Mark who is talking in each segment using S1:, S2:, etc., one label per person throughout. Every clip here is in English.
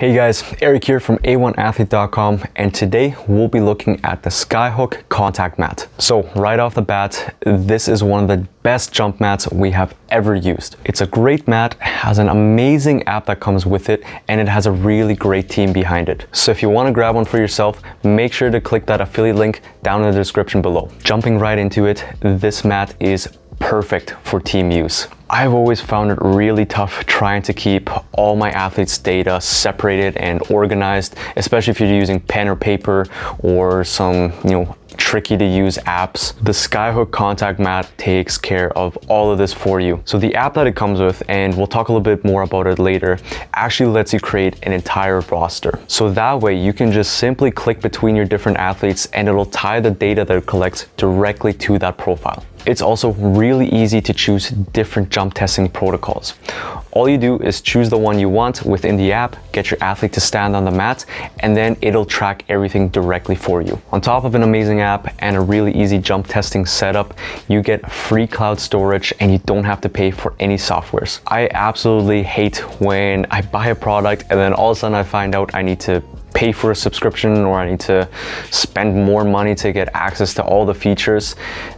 S1: Hey guys, Eric here from A1Athlete.com, and today we'll be looking at the Skyhook Contact Mat. So right off the bat, this is one of the best jump mats we have ever used. It's a great mat, has an amazing app that comes with it, and it has a really great team behind it. So if you want to grab one for yourself, make sure to click that affiliate link down in the description below. Jumping right into it, this mat is perfect for team use. I've always found it really tough trying to keep all my athletes' data separated and organized, especially if you're using pen or paper or some, tricky to use apps. The Skyhook Contact Mat takes care of all of this for you. So the app that it comes with, and we'll talk a little bit more about it later, actually lets you create an entire roster. So that way you can just simply click between your different athletes and it'll tie the data that it collects directly to that profile. It's also really easy to choose different jump testing protocols. All you do is choose the one you want within the app, get your athlete to stand on the mat, and then it'll track everything directly for you. On top of an amazing app and a really easy jump testing setup, you get free cloud storage and you don't have to pay for any softwares. I absolutely hate when I buy a product and then all of a sudden I find out I need to pay for a subscription or I need to spend more money to get access to all the features.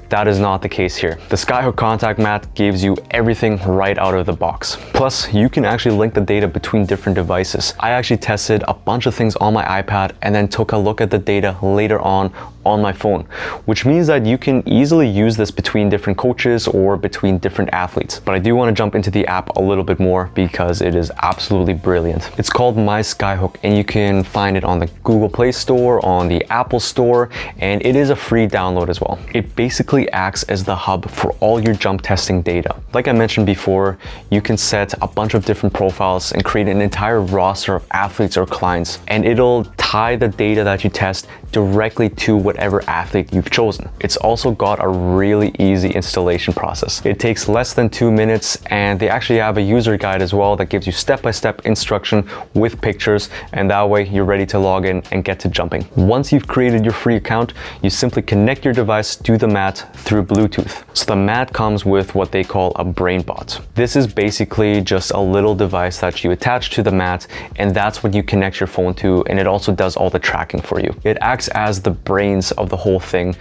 S1: That is not the case here. The Skyhook Contact Mat gives you everything right out of the box. Plus, you can actually link the data between different devices. I actually tested a bunch of things on my iPad and then took a look at the data later on my phone, which means that you can easily use this between different coaches or between different athletes. But I do want to jump into the app a little bit more because it is absolutely brilliant. It's called My Skyhook and you can find it on the Google Play Store, on the Apple Store, and it is a free download as well. It basically acts as the hub for all your jump testing data. Like I mentioned before, you can set a bunch of different profiles and create an entire roster of athletes or clients, and it'll tie the data that you test directly to whatever athlete you've chosen. It's also got a really easy installation process. It takes less than 2 minutes, and they actually have a user guide as well that gives you step-by-step instruction with pictures, and that way you're ready to log in and get to jumping. Once you've created your free account, you simply connect your device to the mat through Bluetooth. So the mat comes with what they call a BrainBot. This is basically just a little device that you attach to the mat, and that's what you connect your phone to, and it also does all the tracking for you. It acts as the brains of the whole thing,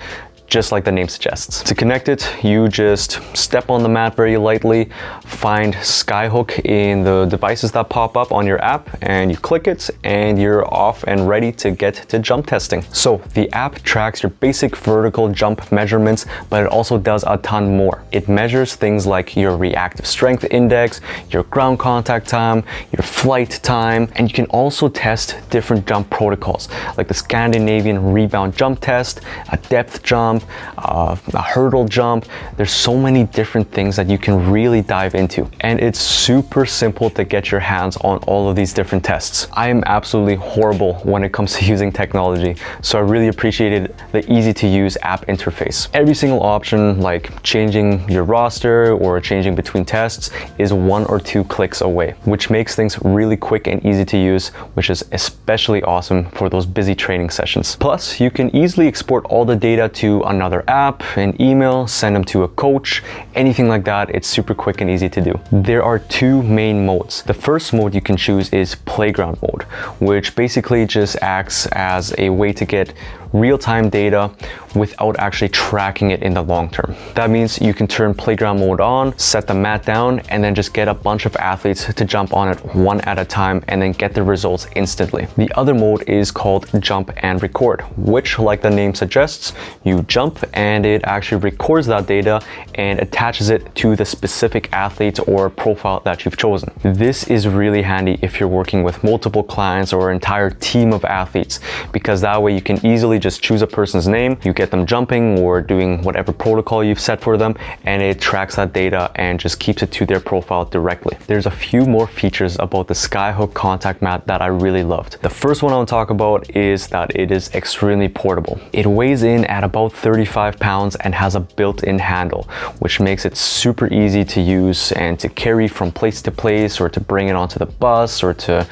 S1: just like the name suggests. To connect it, you just step on the mat very lightly, find Skyhook in the devices that pop up on your app, and you click it, and you're off and ready to get to jump testing. So the app tracks your basic vertical jump measurements, but it also does a ton more. It measures things like your reactive strength index, your ground contact time, your flight time, and you can also test different jump protocols, like the Scandinavian rebound jump test, a depth jump, a hurdle jump. There's so many different things that you can really dive into, and it's super simple to get your hands on all of these different tests. I am absolutely horrible when it comes to using technology, so I really appreciated the easy to use app interface. Every single option, like changing your roster or changing between tests, is 1 or 2 clicks away, which makes things really quick and easy to use, which is especially awesome for those busy training sessions. Plus, you can easily export all the data to another app, an email, send them to a coach, anything like that. It's super quick and easy to do. There are 2 main modes. The first mode you can choose is playground mode, which basically just acts as a way to get real-time data without actually tracking it in the long term. That means you can turn playground mode on, set the mat down, and then just get a bunch of athletes to jump on it one at a time and then get the results instantly. The other mode is called jump and record, which, like the name suggests, you jump and it actually records that data and attaches it to the specific athlete or profile that you've chosen. This is really handy if you're working with multiple clients or an entire team of athletes, because that way you can easily just choose a person's name, you get them jumping or doing whatever protocol you've set for them, and it tracks that data and just keeps it to their profile directly. There's a few more features about the Skyhook Contact Mat that I really loved. The first one I want to talk about is that it is extremely portable. It weighs in at about 35 pounds and has a built-in handle, which makes it super easy to use and to carry from place to place, or to bring it onto the bus, or to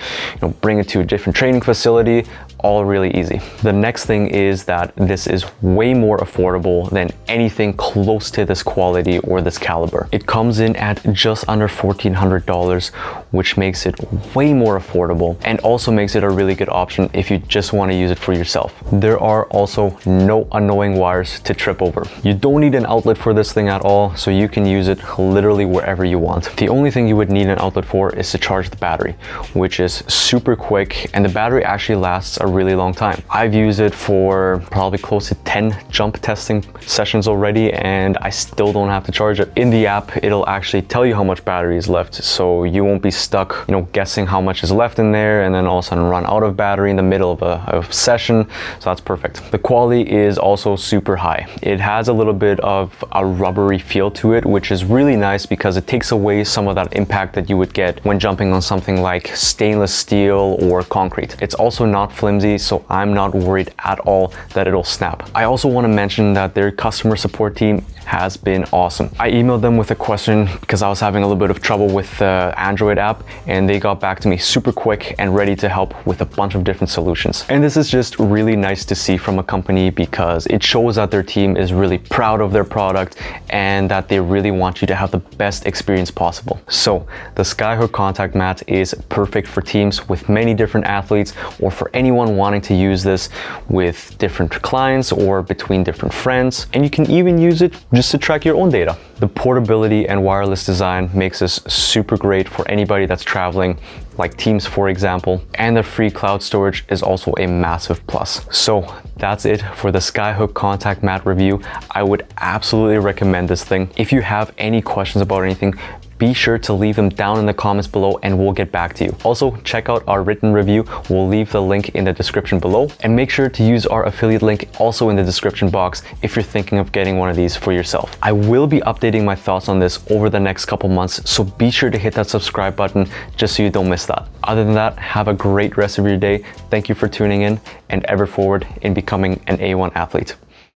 S1: bring it to a different training facility. All really easy. The next thing is that this is way more affordable than anything close to this quality or this caliber. It comes in at just under $1,400, which makes it way more affordable and also makes it a really good option if you just want to use it for yourself. There are also no annoying wires to trip over. You don't need an outlet for this thing at all, so you can use it literally wherever you want. The only thing you would need an outlet for is to charge the battery, which is super quick, and the battery actually lasts a really long time. I've used it for probably close to 10 jump testing sessions already, and I still don't have to charge it. In the app, it'll actually tell you how much battery is left, so you won't be stuck, guessing how much is left in there and then all of a sudden run out of battery in the middle of a session. So that's perfect. The quality is also super high. It has a little bit of a rubbery feel to it, which is really nice because it takes away some of that impact that you would get when jumping on something like stainless steel or concrete. It's also not flimsy, so I'm not worried at all that it'll snap. I also want to mention that their customer support team has been awesome. I emailed them with a question because I was having a little bit of trouble with the Android app, and they got back to me super quick and ready to help with a bunch of different solutions. And this is just really nice to see from a company because it shows that their team is really proud of their product and that they really want you to have the best experience possible. So the Skyhook Contact Mat is perfect for teams with many different athletes, or for anyone wanting to use this with different clients or between different friends. And you can even use it just to track your own data. The portability and wireless design makes this super great for anybody that's traveling, like teams for example, and the free cloud storage is also a massive plus. So that's it for the Skyhook Contact Mat review. I would absolutely recommend this thing. If you have any questions about anything, be sure to leave them down in the comments below and we'll get back to you. Also, check out our written review. We'll leave the link in the description below, and make sure to use our affiliate link also in the description box if you're thinking of getting one of these for yourself. I will be updating my thoughts on this over the next couple months, so be sure to hit that subscribe button just so you don't miss that. Other than that, have a great rest of your day. Thank you for tuning in, and ever forward in becoming an A1 athlete.